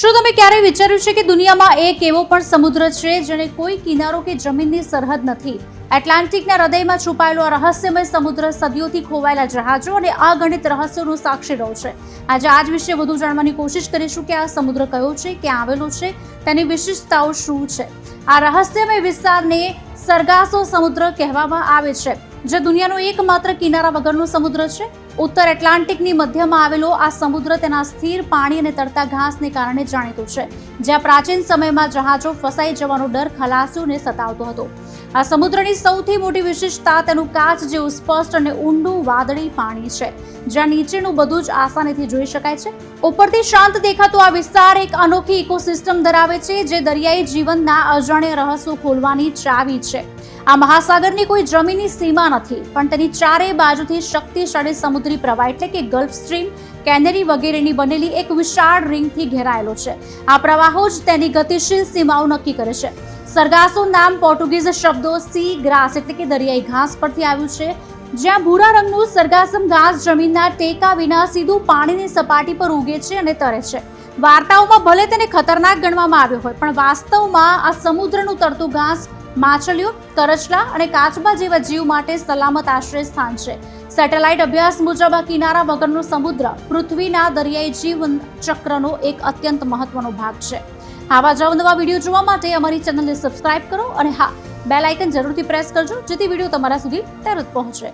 શું તમે ક્યારેય વિચાર્યું છે કે દુનિયામાં એક એવો પણ સમુદ્ર છે જેને કોઈ કિનારો કે જમીનની સરહદ નથી? એટલાન્ટિકના હૃદયમાં છુપાયેલો આ રહસ્યમય સમુદ્ર સદીઓથી ખોવાયેલા જહાજો અને અગણિત રહસ્યોનો સાક્ષી રહ્યો છે. આજે આ જ વિશે વધુ જાણવાની કોશિશ કરીશું કે આ સમુદ્ર કયો છે, ક્યાં આવેલો છે, તેની વિશેષતાઓ શું છે. આ રહસ્યમય વિસ્તારને સર્ગાસો સમુદ્ર કહેવામાં આવે છે, જે દુનિયાનો એકમાત્ર કિનારા વગરનો સમુદ્ર છે. ઉત્તર એટલાન્ટિકની મધ્યમાં આવેલો આ સમુદ્ર તેના સ્થિર પાણી અને તરતા ઘાસને કારણે જાણીતો છે, જ્યાં પ્રાચીન સમયમાં જહાજો ફસાઈ જવાનો ડર ખલાસીઓને સતાવતો હતો. આ સમુદ્રની સૌથી મોટી વિશેષતા તેનું કાચ જેવું સ્પષ્ટ અને ઊંડું વાદળી પાણી છે, જ્યાં નીચેનું બધું જ આસાનીથી જોઈ શકાય છે. ઉપરથી શાંત દેખાતો આ વિસ્તાર એક અનોખી ઇકોસિસ્ટમ ધરાવે છે, જે દરિયાઈ જીવનના અજાણ્યા રહસ્યો ખોલવાની ચાવી છે. આ મહાસાગરની કોઈ જમીનની સીમા નથી, પણ તેની ચારેય બાજુથી શક્તિશાળી સમુદ્રી પ્રવાહ એટલે કે ગલ્ફ સ્ટ્રીમ, કેનેરી વગેરેની બનેલી એક વિશાળ રિંગથી ઘેરાયેલો છે. આ પ્રવાહો જ તેની ગતિશીલ સીમાઓ નક્કી કરે છે. સર્ગાસો નામ પોર્ટુગીઝ શબ્દો સી ગ્રાસ એટલે કે દરિયાઈ ઘાસ પરથી આવ્યું છે, જ્યાં ભૂરા રંગનું સરગાસમ ઘાસ જમીનના ટેકા વિના સીધું પાણીની સપાટી પર ઉગે છે અને તરે છે. વાર્તાઓમાં ભલે તેને ખતરનાક ગણવામાં આવ્યો હોય, પણ વાસ્તવમાં આ સમુદ્રનું તરતું ઘાસ માછલીઓ, કરચલા અને કાચબા જેવા જીવ માટે સલામત આશ્રય સ્થાન છે. સેટેલાઇટ અભ્યાસ મુજબ આ કિનારા વગરનો સમુદ્ર પૃથ્વીના દરિયાઈ જીવન ચક્રનો એક અત્યંત મહત્વનો ભાગ છે. આવા જ નવા વિડીયો જોવા માટે અમારી ચેનલને સબસ્ક્રાઇબ કરો અને હા, બેલ આઇકન જરૂરથી પ્રેસ કરજો, જેથી વિડીયો તમારા સુધી તરત પહોંચે.